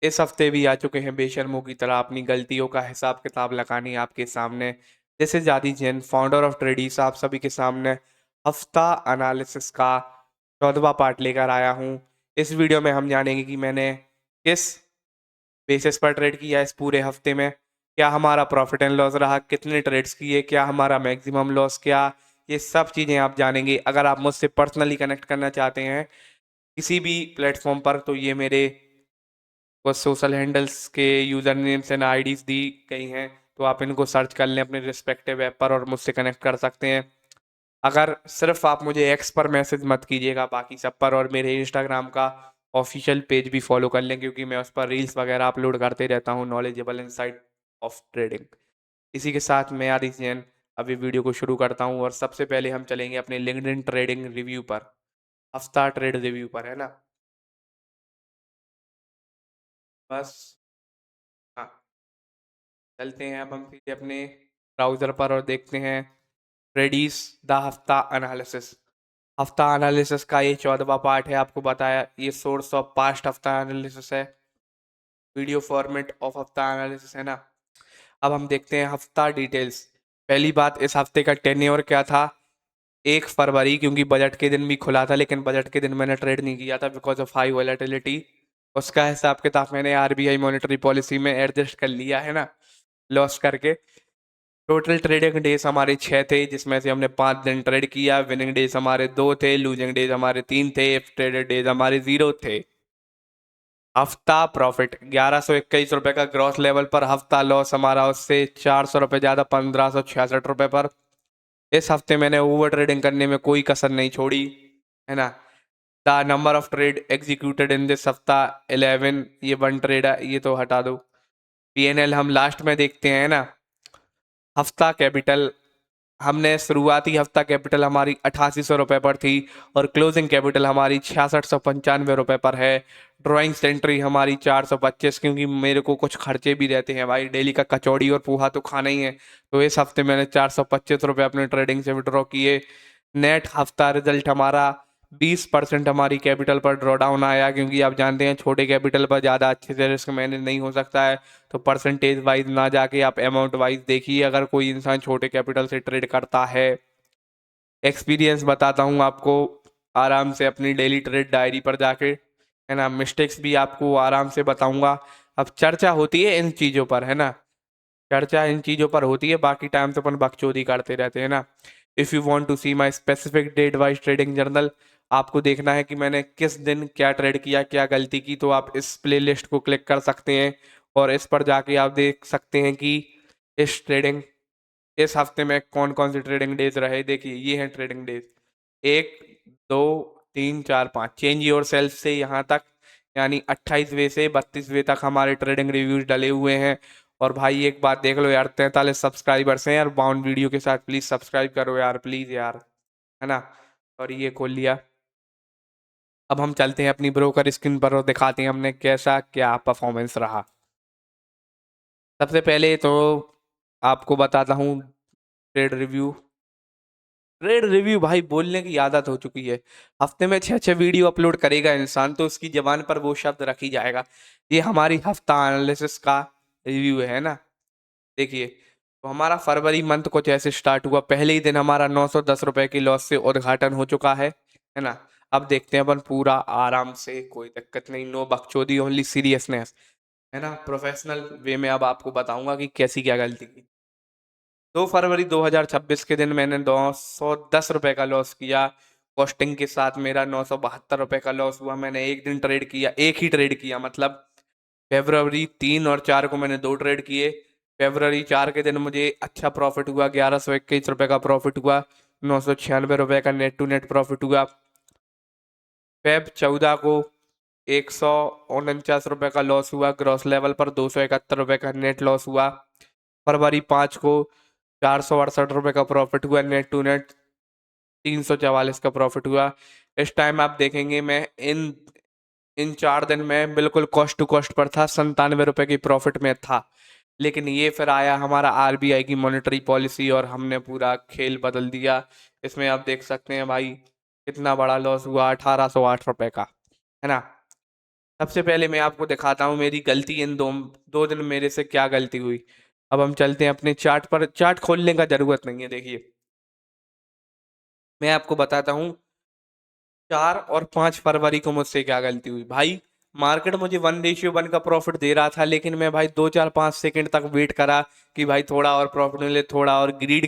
इस हफ्ते भी आ चुके हैं बेशर्मों की तरह अपनी गलतियों का हिसाब किताब लगाने आपके सामने। जैसे जादी जैन, फाउंडर ऑफ ट्रेडीज, आप सभी के सामने हफ्ता एनालिसिस का 14वां पार्ट लेकर आया हूँ। इस वीडियो में हम जानेंगे कि मैंने किस बेसिस पर ट्रेड किया इस पूरे हफ्ते में, क्या हमारा प्रॉफिट एंड लॉस रहा, कितने ट्रेड्स किए, क्या हमारा मैक्सिमम लॉस, क्या ये सब चीज़ें आप जानेंगे। अगर आप मुझसे पर्सनली कनेक्ट करना चाहते हैं किसी भी प्लेटफॉर्म पर, तो ये मेरे कुछ सोशल हैंडल्स के यूज़र नेम्स एंड आईडीज़ दी गई हैं, तो आप इनको सर्च कर लें अपने रिस्पेक्टिव ऐप पर और मुझसे कनेक्ट कर सकते हैं। अगर सिर्फ आप मुझे एक्स पर मैसेज मत कीजिएगा, बाकी सब पर, और मेरे इंस्टाग्राम का ऑफिशियल पेज भी फॉलो कर लें, क्योंकि मैं उस पर रील्स वगैरह अपलोड करते रहता हूँ, नॉलेजेबल इनसाइट ऑफ ट्रेडिंग। इसी के साथ मैं आदित्य जैन अभी वीडियो को शुरू करता हूँ, और सबसे पहले हम चलेंगे अपने लिंक्डइन ट्रेडिंग रिव्यू पर, हफ्ता ट्रेड रिव्यू पर, है ना। बस, हाँ, चलते हैं अब हम सीधे अपने ब्राउज़र पर और देखते हैं ट्रेडीज द हफ्ता एनालिसिस। हफ्ता एनालिसिस का ये 14वां पार्ट है। आपको बताया ये सोर्स ऑफ पास्ट हफ्ता एनालिसिस है, वीडियो फॉर्मेट ऑफ हफ्ता एनालिसिस, है ना। अब हम देखते हैं हफ्ता डिटेल्स। पहली बात, इस हफ्ते का टेन्योर क्या था? 1 फरवरी, क्योंकि बजट के दिन भी खुला था, लेकिन बजट के दिन मैंने ट्रेड नहीं किया था बिकॉज ऑफ हाई वॉलेटिलिटी। उसका हिसाब किताब मैंने आरबीआई मॉनेटरी पॉलिसी में एडजस्ट कर लिया है ना, लॉस करके। टोटल ट्रेडिंग डेज हमारे 6 थे, जिसमें से हमने 5 दिन ट्रेड किया। विनिंग डेज हमारे 2 थे, लूजिंग डेज हमारे 3 थे, ट्रेडेड डेज हमारे 0 थे। हफ्ता प्रॉफिट 1121 रुपये का ग्रॉस लेवल पर, हफ्ता लॉस हमारा उससे 400 रुपये ज़्यादा, 1566 रुपये पर। इस हफ्ते मैंने ओवर ट्रेडिंग करने में कोई कसर नहीं छोड़ी, है ना। The number of trade executed in this हफ्ता 11। ये 1 ट्रेड है, ये तो हटा दो। पीएनएल हम लास्ट में देखते हैं ना। हफ्ता कैपिटल, हमने शुरुआती हफ्ता कैपिटल हमारी 8800 रुपये पर थी, और क्लोजिंग कैपिटल हमारी 6695 रुपये पर है। ड्राइंग सेंट्री हमारी 425, क्योंकि मेरे को कुछ खर्चे भी रहते हैं भाई, डेली का कचौड़ी और पोहा तो खाना ही है। तो इस हफ्ते मैंने 425 रुपये अपने ट्रेडिंग से विड्रॉ किए। नेट हफ्ता रिजल्ट हमारा 20% हमारी कैपिटल पर ड्रॉ डाउन आया, क्योंकि आप जानते हैं छोटे कैपिटल पर ज़्यादा अच्छे से रिस्क मैनेज नहीं हो सकता है। तो परसेंटेज वाइज ना जाके आप अमाउंट वाइज देखिए, अगर कोई इंसान छोटे कैपिटल से ट्रेड करता है। एक्सपीरियंस बताता हूँ आपको, आराम से अपनी डेली ट्रेड डायरी पर जाके, है ना। मिस्टेक्स भी आपको आराम से बताऊंगा। अब चर्चा होती है इन चीज़ों पर, है ना, चर्चा इन चीज़ों पर होती है, बाकी टाइम तो अपन बकचोदी करते रहते हैं ना। If you want to see my specific date wise trading journal, आपको देखना है कि मैंने किस दिन क्या ट्रेड किया, क्या गलती की, तो आप इस प्लेलिस्ट को क्लिक कर सकते हैं, और इस पर जाके आप देख सकते हैं कि इस हफ्ते में कौन कौन से ट्रेडिंग डेज रहे। देखिए ये हैं trading days, 1, 2, 3, 4, 5, change your self से यहाँ तक, यानी 28वें से 32वें तक हमारे ट्रेडिंग रिव्यूज डले हुए हैं। और भाई एक बात देख लो यार, 43 सब्सक्राइबर्स हैं यार बाउंड वीडियो के साथ, प्लीज सब्सक्राइब करो यार, प्लीज यार, है ना। और ये खोल लिया। अब हम चलते हैं अपनी ब्रोकर स्क्रीन पर और दिखाते हैं हमने कैसा क्या परफॉर्मेंस रहा। सबसे पहले तो आपको बताता हूँ ट्रेड रिव्यू। ट्रेड रिव्यू भाई बोलने की आदत हो चुकी है। हफ्ते में 6 6 वीडियो अपलोड करेगा इंसान, तो उसकी जबान पर वो शब्द रख ही जाएगा। ये हमारी हफ्ता एनालिसिस का रिव्यू है ना। देखिए, तो हमारा फरवरी मंथ कुछ ऐसे स्टार्ट हुआ। पहले ही दिन हमारा 910 रुपए की लॉस से उद्घाटन हो चुका है ना। अब देखते हैं अपन पूरा आराम से, कोई दिक्कत नहीं, नो बकचोदी, ओनली सीरियसनेस, है ना। प्रोफेशनल वे में अब आपको बताऊंगा कि कैसी क्या गलती की। 2 फरवरी 2026 के दिन मैंने 910 रुपए का लॉस किया। कॉस्टिंग के साथ मेरा 972 रुपए का लॉस हुआ। मैंने एक दिन ट्रेड किया, एक ही ट्रेड किया, मतलब फरवरी 3 और 4 को मैंने 2 ट्रेड किए। फरवरी 4 के दिन मुझे अच्छा प्रॉफिट हुआ, 1121 रुपए का प्रॉफिट हुआ, 996 रुपए का नेट टू नेट प्रॉफिट हुआ। फेब 14 को 149 रुपए का लॉस हुआ ग्रॉस लेवल पर, 271 रुपए का नेट लॉस हुआ। फरवरी 5 को 468 रुपए का प्रॉफिट हुआ, नेट टू नेट 344 का प्रॉफिट हुआ। इस टाइम आप देखेंगे मैं इन इन 4 दिन में बिल्कुल कॉस्ट टू कॉस्ट पर था, 97 रुपए की प्रॉफिट में था। लेकिन ये फिर आया हमारा आरबीआई की मॉनेटरी पॉलिसी, और हमने पूरा खेल बदल दिया। इसमें आप देख सकते हैं भाई कितना बड़ा लॉस हुआ, 1808 रुपए का, है ना। सबसे पहले मैं आपको दिखाता हूँ मेरी गलती इन दो दिन मेरे से क्या गलती हुई। अब हम चलते हैं अपने चार्ट पर। चार्ट खोलने का जरूरत नहीं है, देखिए मैं आपको बताता हूँ 4 और 5 फरवरी को मुझसे क्या गलती हुई भाई। मार्केट मुझे 1:1 का प्रॉफिट दे रहा था, लेकिन मैं भाई 2 4 5 सेकंड तक वेट करा कि भाई थोड़ा और प्रॉफिट मिले, थोड़ा और। ग्रीड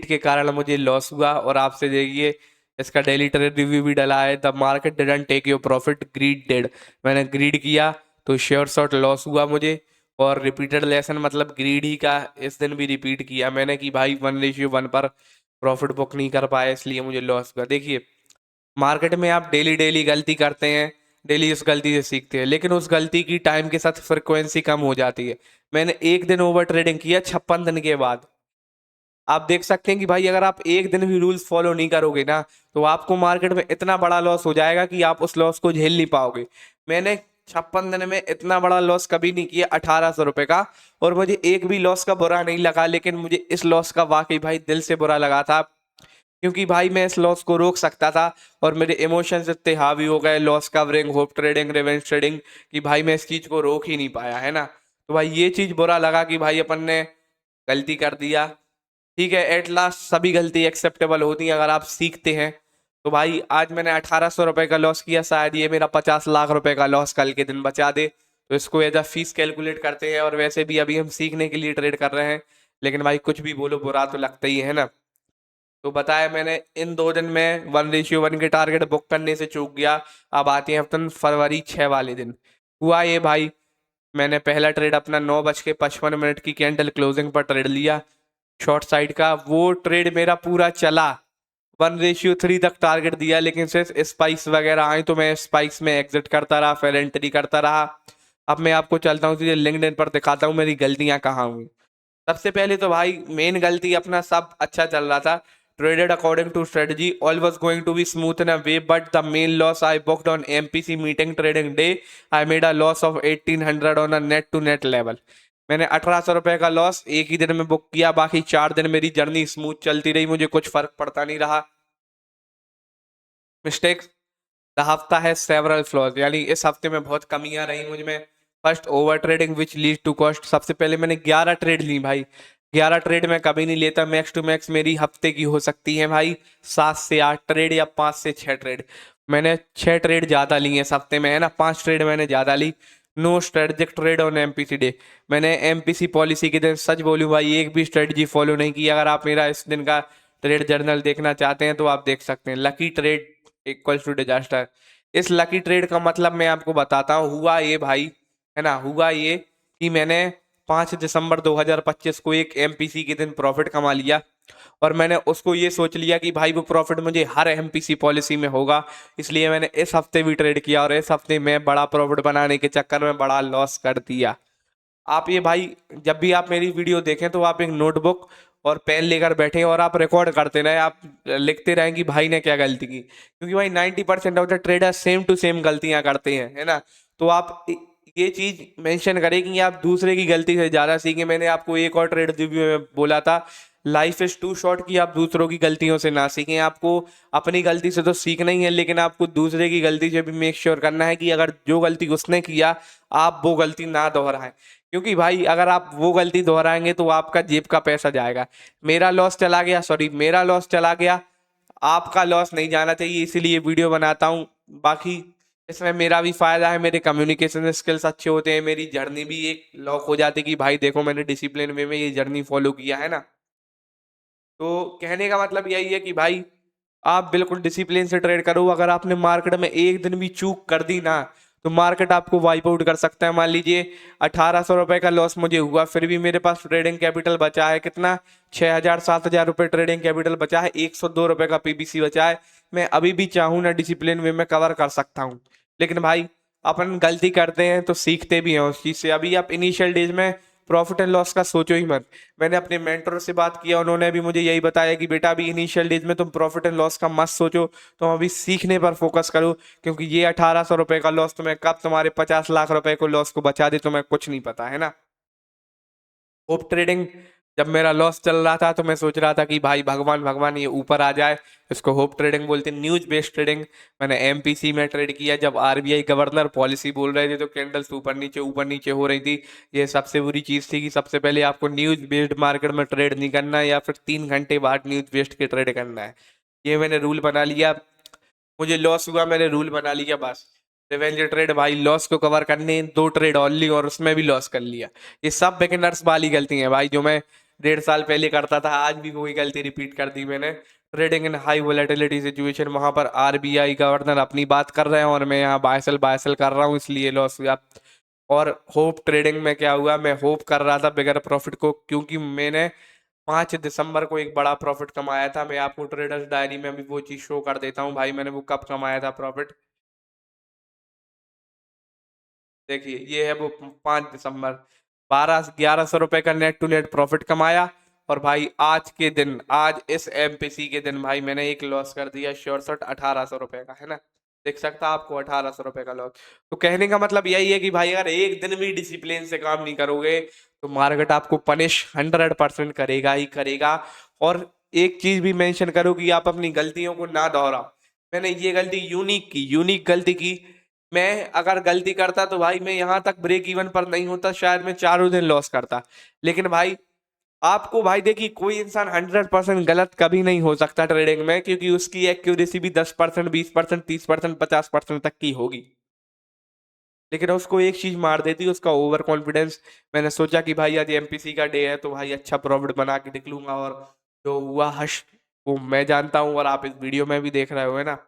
के कारण मुझे लॉस हुआ। और आपसे देखिए इसका डेली ट्रेड रिव्यू भी डला है, the market didn't take your profit, greed did. मैंने ग्रीड किया तो शेयर शॉट लॉस हुआ मुझे। और रिपीटेड लेसन मतलब ग्रीड ही का इस दिन भी रिपीट किया मैंने कि भाई 1:1 पर प्रॉफिट बुक नहीं कर पाया, इसलिए मुझे लॉस हुआ। देखिए मार्केट में आप डेली डेली गलती करते हैं, डेली उस गलती से सीखते हैं, लेकिन उस गलती की टाइम के साथ फ्रिक्वेंसी कम हो जाती है। मैंने एक दिन ओवर ट्रेडिंग किया 56 दिन के बाद। आप देख सकते हैं कि भाई अगर आप एक दिन भी रूल्स फॉलो नहीं करोगे ना, तो आपको मार्केट में इतना बड़ा लॉस हो जाएगा कि आप उस लॉस को झेल नहीं पाओगे। मैंने 56 दिन में इतना बड़ा लॉस कभी नहीं किया, 1800 रुपए का। और मुझे एक भी लॉस का बुरा नहीं लगा, लेकिन मुझे इस लॉस का वाकई भाई दिल से बुरा लगा था, क्योंकि भाई मैं इस लॉस को रोक सकता था। और मेरे इमोशंस इतने हावी हो गए, loss covering, hope trading, revenge trading, कि भाई मैं इस चीज को रोक ही नहीं पाया, है ना। तो भाई ये चीज बुरा लगा कि भाई अपन ने गलती कर दिया। ठीक है, एट लास्ट सभी गलती एक्सेप्टेबल होती हैं अगर आप सीखते हैं। तो भाई आज मैंने 1800 रुपए का लॉस किया, शायद ये मेरा 50 लाख रुपए का लॉस कल के दिन बचा दे। तो इसको एज अ फीस कैलकुलेट करते हैं, और वैसे भी अभी हम सीखने के लिए ट्रेड कर रहे हैं। लेकिन भाई कुछ भी बोलो बुरा तो लगता ही है ना। तो बताया मैंने इन 2 दिन में 1:1 के टारगेट बुक करने से चूक गया। अब आती है अपन फरवरी 6 वाले दिन। हुआ ये भाई, मैंने पहला ट्रेड अपना 9:55 की कैंडल क्लोजिंग पर ट्रेड लिया, शॉर्ट साइड का। वो ट्रेड मेरा पूरा चला, 1:3 तक टारगेट दिया, लेकिन सिर्फ स्पाइक्स वगैरह आई तो मैं स्पाइक्स में एग्जिट करता रहा, फिर एंट्री करता रहा। अब मैं आपको चलता हूँ सीधे लिंक्डइन पर दिखाता हूँ मेरी गलतियां कहाँ हुई। सबसे पहले तो भाई मेन गलती, अपना सब अच्छा चल रहा था, traded according to strategy, all was going to be smooth in a way, but the main loss I booked on MPC meeting trading day. I made a loss of 1800 on a net to net level. मैंने 1800 रुपए का loss एक ही दिन में book किया, बाकी 4 दिन मेरी जर्नी स्मूथ चलती रही, मुझे कुछ फर्क पड़ता नहीं रहा। मिस्टेक्स द हफ्ता है सेवरल फ्लॉज, यानी इस हफ्ते में बहुत कमियां रही मुझ में। First, over trading which lead to cost. सबसे पहले मैंने 11 ट्रेड ली भाई। 11 ट्रेड मैं कभी नहीं लेता, मैक्स टू मैक्स मेरी हफ्ते की हो सकती है भाई 7 से 8 ट्रेड या 5 से 6 ट्रेड। मैंने 6 ट्रेड ज्यादा ली हैं इस हफ्ते में, है ना, 5 ट्रेड मैंने ज्यादा ली। No strategic trade on MPC day. मैंने एमपीसी पॉलिसी के दिन सच बोलूं भाई एक भी स्ट्रेटजी फॉलो नहीं की। अगर आप मेरा इस दिन का ट्रेड जर्नल देखना चाहते हैं तो आप देख सकते हैं, lucky trade equals to disaster. इस लकी ट्रेड का मतलब मैं आपको बताता हूँ। हुआ ये भाई, है ना, हुआ ये कि मैंने 5 दिसंबर 2025 को एक एमपीसी के दिन प्रॉफिट कमा लिया। और मैंने उसको ये सोच लिया कि भाई वो प्रॉफिट मुझे हर एमपीसी पॉलिसी में होगा, इसलिए मैंने इस हफ्ते भी ट्रेड किया, और इस हफ्ते में बड़ा प्रॉफिट बनाने के चक्कर में बड़ा लॉस कर दिया। आप ये भाई, जब भी आप मेरी वीडियो देखें तो आप एक नोटबुक और पेन लेकर बैठे और आप रिकॉर्ड करते रहें, आप लिखते रहें कि भाई ने क्या गलती की, क्योंकि भाई 90% of the trader same to same गलतियां करते हैं, है ना। तो आप ये चीज मेंशन करें कि आप दूसरे की गलती से ज्यादा सीखें। मैंने आपको एक और ट्रेड रिव्यू में बोला था, लाइफ इज टू शॉर्ट, कि आप दूसरों की गलतियों से ना सीखें। आपको अपनी गलती से तो सीखना ही है, लेकिन आपको दूसरे की गलती से भी मेक श्योर करना है कि अगर जो गलती उसने किया आप वो गलती ना दोहराएं। क्योंकि भाई अगर आप वो गलती दोहराएंगे तो आपका जेब का पैसा जाएगा। मेरा लॉस चला गया, आपका लॉस नहीं जाना चाहिए, इसीलिए वीडियो बनाता हूँ। बाकी इसमें मेरा भी फायदा है, मेरे कम्युनिकेशन स्किल्स अच्छे होते हैं, मेरी जर्नी भी एक लॉक हो जाती है कि भाई देखो मैंने डिसिप्लिन वे में ये जर्नी फॉलो किया, है ना। तो कहने का मतलब यही है कि भाई आप बिल्कुल डिसिप्लिन से ट्रेड करो। अगर आपने मार्केट में एक दिन भी चूक कर दी ना, तो मार्केट आपको वाइप आउट कर सकता है। मान लीजिए 1800 रुपए का लॉस मुझे हुआ, फिर भी मेरे पास ट्रेडिंग कैपिटल बचा है कितना, 6000 7 हजार रुपये ट्रेडिंग कैपिटल बचा है, 102 रुपए का पीबीसी बचा है। मैं अभी भी चाहूँ ना डिसिप्लिन वे में कवर कर सकता हूँ। लेकिन भाई अपन गलती करते हैं तो सीखते भी हैं उस चीज से। अभी आप इनिशियल डेज में प्रॉफिट एंड लॉस का सोचो ही मत। मैंने अपने मेंटर से बात किया, उन्होंने भी मुझे यही बताया कि बेटा अभी इनिशियल डेज में तुम प्रॉफिट एंड लॉस का मत सोचो, तुम अभी सीखने पर फोकस करो, क्योंकि ये 1800 रुपए का लॉस तुम्हें कब तुम्हारे 50 लाख रुपए को लॉस को बचा दे तुम्हें कुछ नहीं पता, है ना। होप ट्रेडिंग जब मेरा लॉस चल रहा था तो मैं सोच रहा था कि भाई भगवान भगवान ये ऊपर आ जाए। इसको होप ट्रेडिंग बोलते हैं, न्यूज बेस्ड ट्रेडिंग। मैंने एमपीसी में ट्रेड किया जब आरबीआई गवर्नर पॉलिसी बोल रहे थे तो कैंडल्स ऊपर नीचे हो रही थी। ये सबसे बुरी चीज थी कि सबसे पहले आपको न्यूज बेस्ड मार्केट में ट्रेड नहीं करना है, या फिर 3 घंटे बाद न्यूज बेस्ड के ट्रेड करना है। ये मैंने रूल बना लिया। मुझे लॉस हुआ, मैंने रूल बना लिया बस। रिवेंज ट्रेड भाई, लॉस को कवर करने 2 ट्रेड ऑनली, और उसमें भी लॉस कर लिया। ये सब बिगिनर्स वाली गलती है भाई, जो मैं 1.5 साल पहले करता था, आज भी वही गलती रिपीट कर दी मैंने। Trading in high volatility situation, वहां पर आरबीआई गवर्नर अपनी बात कर रहे हैं और मैं यहाँ बायसेल कर रहा हूँ, इसलिए लॉस हुआ। और होप ट्रेडिंग में क्या हुआ, मैं होप कर रहा था बिगर प्रॉफिट को, क्योंकि मैंने 5 दिसंबर को एक बड़ा प्रॉफिट कमाया था। मैं आपको ट्रेडर्स डायरी में अभी वो चीज शो कर देता हूँ भाई, मैंने वो कब कमाया था प्रॉफिट। देखिए ये है वो 5 दिसंबर, 1100 रुपए का नेट टू नेट प्रॉफिट कमाया। और भाई आज के दिन, आज इस एमपीसी के दिन भाई मैंने एक लॉस कर दिया श्योर शॉट 1800 रुपए का, है ना। देख सकता आपको 1800 रुपए का लॉस। तो कहने का मतलब यही है कि भाई अगर एक दिन भी डिसिप्लिन से काम नहीं करोगे तो मार्केट आपको पनिश 100% करेगा ही करेगा। और एक चीज भी मेंशन करो कि आप अपनी गलतियों को ना दोहराओ। मैंने ये गलती यूनिक गलती की। मैं अगर गलती करता तो भाई मैं यहां तक ब्रेक इवन पर नहीं होता, शायद मैं चारों दिन लॉस करता। लेकिन भाई आपको भाई देखिए, कोई इंसान 100% गलत कभी नहीं हो सकता ट्रेडिंग में, क्योंकि उसकी एक्यूरेसी भी 10%, 20%, 30%, 50% तक की होगी। लेकिन उसको एक चीज मार देती है, उसका ओवर कॉन्फिडेंस। मैंने सोचा कि भाई आज एमपीसी का डे है तो भाई अच्छा प्रॉफिट बना के निकलूंगा, और जो हुआ हश, वो मैं जानता हूँ और आप इस वीडियो में भी देख रहे हो, है ना।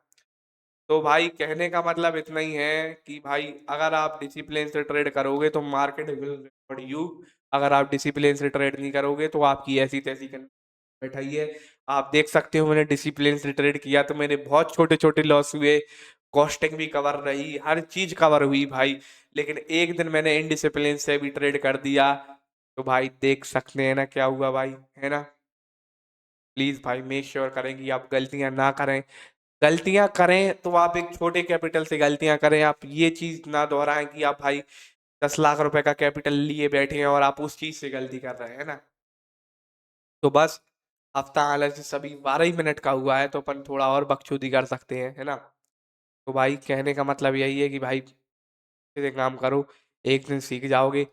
तो भाई कहने का मतलब इतना ही है कि भाई अगर आप डिसिप्लिन से ट्रेड करोगे तो मार्केट विल रिवॉर्ड यू। अगर आप डिसिप्लिन से ट्रेड नहीं करोगे तो आपकी ऐसी तैसी बैठाइए। आप देख सकते हो मैंने डिसिप्लिन से ट्रेड किया तो मेरे बहुत छोटे छोटे लॉस हुए, कॉस्टिंग भी कवर रही, हर चीज कवर हुई भाई। लेकिन एक दिन मैंने इनडिसिप्लिन से भी ट्रेड कर दिया, तो भाई देख सकते हैं ना क्या हुआ भाई, है ना। प्लीज भाई मेक श्योर करें कि आप गलतियां ना करें। गलतियां करें तो आप एक छोटे कैपिटल से गलतियां करें, आप ये चीज ना दोहराएं कि आप भाई 10 लाख रुपए का कैपिटल लिए बैठे हैं और आप उस चीज से गलती कर रहे हैं ना। तो बस हफ्ता एनालिसिस सभी 12 ही मिनट का हुआ है, तो अपन थोड़ा और बकचोदी कर सकते हैं, है ना। तो भाई कहने का मतलब यही है कि भाई से काम करो, एक दिन सीख जाओगे।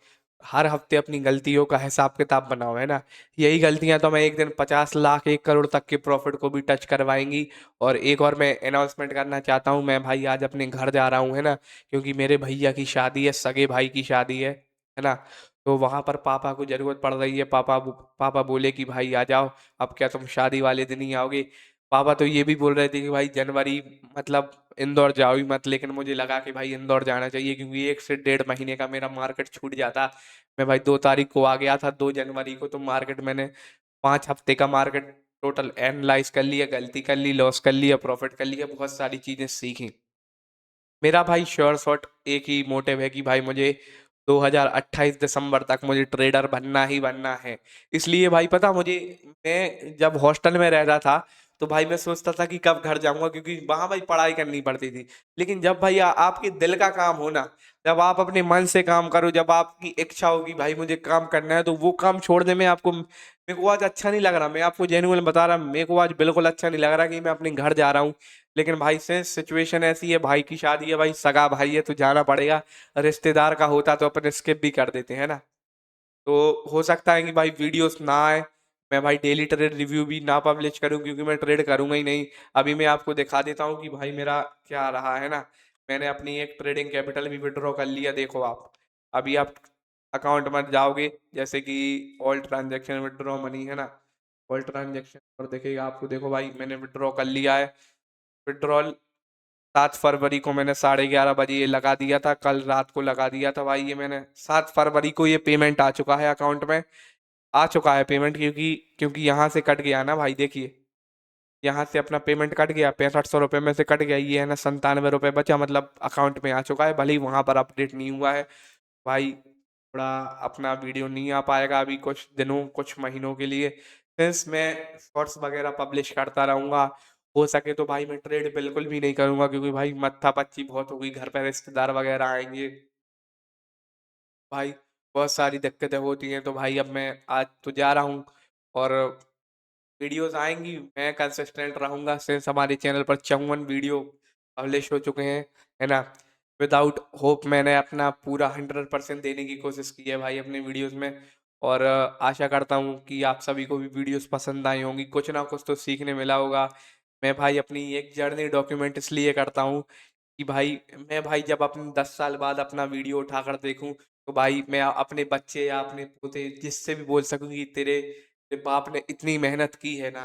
हर हफ्ते अपनी गलतियों का हिसाब किताब बनाओ, है ना। यही गलतियां तो मैं एक दिन 50 लाख 1 करोड़ तक के प्रॉफिट को भी टच करवाएंगी। और एक और मैं अनाउंसमेंट करना चाहता हूँ, मैं भाई आज अपने घर जा रहा हूँ, है ना। क्योंकि मेरे भैया की शादी है, सगे भाई की शादी है ना। तो वहां पर पापा को जरूरत पड़ रही है, पापा बोले कि भाई आ जाओ। अब क्या तुम शादी वाले दिन ही आओगे। पापा तो ये भी बोल रहे थे कि भाई जनवरी, मतलब इंदौर जाओ ही मत, लेकिन मुझे लगा कि भाई इंदौर जाना चाहिए, क्योंकि 1 से 1.5 महीने का मेरा मार्केट छूट जाता। मैं भाई 2 तारीख को आ गया था, 2 जनवरी को, तो मार्केट मैंने 5 हफ्ते का मार्केट टोटल एनालाइज कर लिया, गलती कर ली, लॉस कर लिया, प्रॉफिट कर लिया, बहुत सारी चीजें सीखी। मेरा भाई श्योर शॉट एक ही मोटिव है कि भाई मुझे 2028 दिसंबर तक मुझे ट्रेडर बनना ही बनना है। इसलिए भाई पता मुझे, मैं जब हॉस्टल में रहता था तो भाई मैं सोचता था कि कब घर जाऊंगा, क्योंकि वहां भाई पढ़ाई करनी पड़ती थी। लेकिन जब भाई आपके दिल का काम हो ना, जब आप अपने मन से काम करो, जब आपकी इच्छा होगी भाई मुझे काम करना है, तो वो काम छोड़ने में आपको, मेरे को आज अच्छा नहीं लग रहा, मैं आपको जेन्युइन बता रहा, मेरे को आज बिल्कुल अच्छा नहीं लग रहा कि मैं अपने घर जा रहा हूँ। लेकिन भाई से सिचुएशन ऐसी है, भाई की शादी है भाई, सगा भाई है तो जाना पड़ेगा। रिश्तेदार का होता तो अपन स्किप भी कर देते हैं ना। तो हो सकता है कि भाई वीडियोस ना आए, मैं भाई डेली ट्रेड रिव्यू भी ना पब्लिश करूं, क्योंकि मैं ट्रेड करूंगा ही नहीं। अभी मैं आपको दिखा देता हूं कि भाई मेरा क्या रहा, है ना। मैंने अपनी एक ट्रेडिंग कैपिटल भी विड्रॉ कर लिया, देखो आप। अभी आप अकाउंट में जाओगे, जैसे कि ऑल ट्रांजेक्शन विड्रॉ मनी, है ना। ऑल ट्रांजेक्शन पर देखेगा आपको, देखो भाई मैंने विड्रॉ कर लिया है। विड्रॉल 7 फरवरी को मैंने 11:30 बजे ये लगा दिया था, कल रात को लगा दिया था भाई। ये मैंने 7 फरवरी को ये पेमेंट आ चुका है अकाउंट में, आ चुका है पेमेंट, क्योंकि क्योंकि यहाँ से कट गया ना भाई, देखिए यहाँ से अपना पेमेंट कट गया, 6500 रुपये में से कट गया, ये है ना 97 रुपये बचा, मतलब अकाउंट में आ चुका है, भले ही वहां पर अपडेट नहीं हुआ है भाई। थोड़ा अपना वीडियो नहीं आ पाएगा अभी कुछ दिनों, कुछ महीनों के लिए, सिंस मैं शॉर्ट्स वगैरह पब्लिश करता रहूंगा। हो सके तो भाई मैं ट्रेड बिल्कुल भी नहीं करूंगा, क्योंकि भाई मत्था पच्ची बहुत होगी, घर पे रिश्तेदार वगैरह आएंगे भाई, बहुत सारी दिक्कतें होती हैं। तो भाई अब मैं आज तो जा रहा हूँ और वीडियोस आएंगी, मैं कंसिस्टेंट रहूंगा। सिंस हमारे चैनल पर 54 वीडियो पब्लिश हो चुके हैं, है ना। विदाउट होप मैंने अपना पूरा 100% देने की कोशिश की है भाई अपने वीडियोस में। और आशा करता हूँ कि आप सभी को भी वीडियोस पसंद आई होंगी, कुछ ना कुछ तो सीखने मिला होगा। मैं भाई अपनी एक जर्नी डॉक्यूमेंट इसलिए करता हूँ कि भाई मैं भाई जब अपने 10 साल बाद अपना वीडियो उठाकर देखूं, तो भाई मैं अपने बच्चे या अपने पोते जिससे भी बोल सकूं कि तेरे बाप ने इतनी मेहनत की है ना,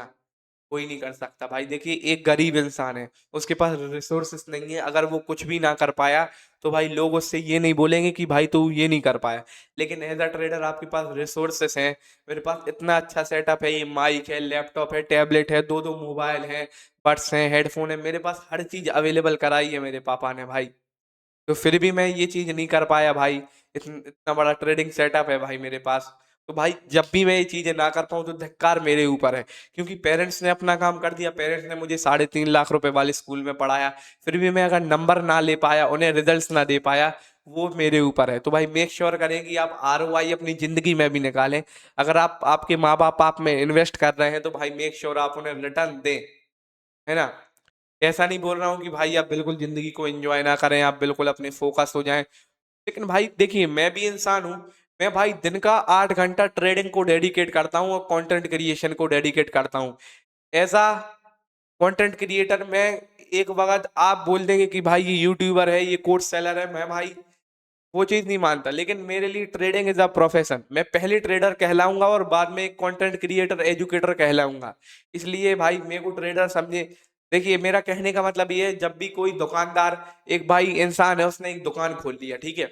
कोई नहीं कर सकता। भाई देखिए, एक गरीब इंसान है, उसके पास रिसोर्सेस नहीं है, अगर वो कुछ भी ना कर पाया तो भाई लोग उससे ये नहीं बोलेंगे कि भाई तू ये नहीं कर पाया। लेकिन एज अ ट्रेडर आपके पास रिसोर्सेस हैं। मेरे पास इतना अच्छा सेटअप है, ये माइक है, लैपटॉप है, टैबलेट है, दो दो मोबाइल है, बड्स हैं, हेडफोन है, मेरे पास हर चीज अवेलेबल कराई है मेरे पापा ने भाई। तो फिर भी मैं ये चीज नहीं कर पाया भाई। इतना बड़ा ट्रेडिंग सेटअप है भाई मेरे पास। तो भाई जब भी मैं ये चीजें ना कर पाऊँ तो धिक्कार मेरे ऊपर है, क्योंकि पेरेंट्स ने अपना काम कर दिया। पेरेंट्स ने मुझे 3.5 लाख रुपए वाले स्कूल में पढ़ाया, फिर भी मैं अगर नंबर ना ले पाया, उन्हें रिजल्ट्स ना दे पाया, वो मेरे ऊपर है। तो भाई मेक श्योर करें कि आप ROI अपनी जिंदगी में भी निकालें। अगर आप आपके माँ बाप आप में इन्वेस्ट कर रहे हैं तो भाई मेक श्योर आप उन्हें रिटर्न दें, है ना। ऐसा नहीं बोल रहा हूँ कि भाई आप बिल्कुल जिंदगी को एंजॉय ना करें, आप बिल्कुल अपने फोकस हो जाएं। लेकिन भाई देखिए, मैं भी इंसान हूँ। मैं भाई दिन का 8 घंटा ट्रेडिंग को डेडिकेट करता हूँ और कंटेंट क्रिएशन को डेडिकेट करता हूँ। ऐसा कंटेंट क्रिएटर मैं, एक वक्त आप बोल देंगे कि भाई ये यूट्यूबर है, ये कोर्स सेलर है, मैं भाई वो चीज नहीं मानता। लेकिन मेरे लिए ट्रेडिंग इज अ प्रोफेशन। मैं पहले ट्रेडर कहलाऊंगा और बाद में एक कंटेंट क्रिएटर एजुकेटर कहलाऊंगा। इसलिए भाई मेरे को ट्रेडर समझे। देखिए, मेरा कहने का मतलब ये है, जब भी कोई दुकानदार, एक भाई इंसान है, उसने एक दुकान खोल लिया, ठीक है।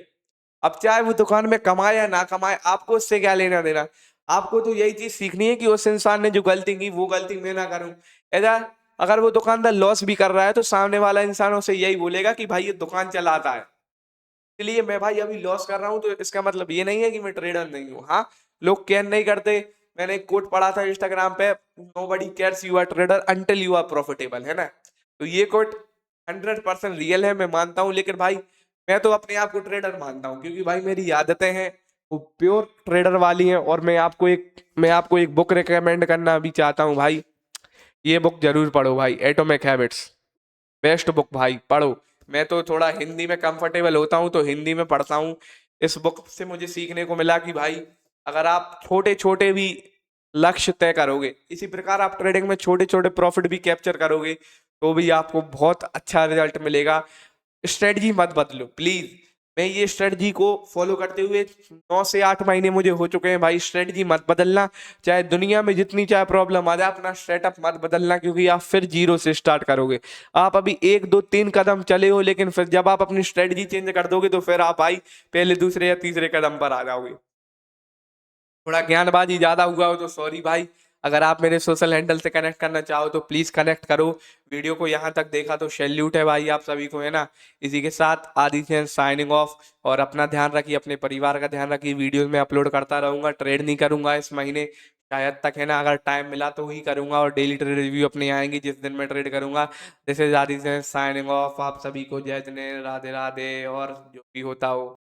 अब चाहे वो दुकान में कमाए या ना कमाए, आपको उससे क्या लेना देना। आपको तो यही चीज सीखनी है कि उस इंसान ने जो गलती की वो गलती मैं ना करूं। ऐसा, अगर वो दुकानदार लॉस भी कर रहा है तो सामने वाला इंसान उसे यही बोलेगा कि भाई ये दुकान चलाता है। इसलिए मैं भाई अभी लॉस कर रहा हूं तो इसका मतलब ये नहीं है कि मैं ट्रेडर नहीं हूँ। हाँ, लोग केयर नहीं करते। मैंने एक कोट पढ़ा था इंस्टाग्राम पे, nobody cares you are trader until you are profitable, है ना। तो ये कोट 100% रियल है, मैं मानता हूँ। लेकिन भाई मैं तो अपने आप को ट्रेडर मानता हूँ, क्योंकि भाई मेरी आदतें हैं वो प्योर ट्रेडर वाली हैं। और मैं आपको एक बुक रिकमेंड करना भी चाहता हूँ भाई। ये बुक जरूर पढ़ो भाई, एटॉमिक हैबिट्स। बेस्ट बुक भाई, पढ़ो। मैं तो थोड़ा हिंदी में कंफर्टेबल होता हूँ तो हिंदी में पढ़ता हूँ। इस बुक से मुझे सीखने को मिला कि भाई अगर आप छोटे छोटे भी लक्ष्य तय करोगे, इसी प्रकार आप ट्रेडिंग में छोटे छोटे प्रॉफिट भी कैप्चर करोगे, तो भी आपको बहुत अच्छा रिजल्ट मिलेगा। स्ट्रेटजी मत बदलो प्लीज। मैं ये स्ट्रेटजी को फॉलो करते हुए 9 से 8 महीने मुझे हो चुके हैं भाई। स्ट्रेटजी मत बदलना, चाहे दुनिया में जितनी चाहे प्रॉब्लम आ जाए, अपना सेटअप मत बदलना, क्योंकि आप फिर जीरो से स्टार्ट करोगे। आप अभी 1 2 3 कदम चले हो, लेकिन फिर जब आप अपनी स्ट्रेटजी चेंज कर दोगे तो फिर आप भाई पहले दूसरे या तीसरे कदम पर आ जाओगे। थोड़ा ज्ञानबाजी ज्यादा हुआ हो तो सॉरी भाई। अगर आप मेरे सोशल हैंडल से कनेक्ट करना चाहो तो प्लीज कनेक्ट करो। वीडियो को यहाँ तक देखा तो सैल्यूट है भाई आप सभी को, है ना। इसी के साथ आदित्य साइनिंग ऑफ। और अपना ध्यान रखिए, अपने परिवार का ध्यान रखिए। वीडियो में अपलोड करता रहूंगा, ट्रेड नहीं करूंगा इस महीने शायद तक, है ना। अगर टाइम मिला तो ही करूंगा, और डेली ट्रेड रिव्यू अपने आएंगे जिस दिन मैं ट्रेड करूंगा। This is Aditya signing off. आप सभी को जय जने, राधे राधे, और जो भी होता हो।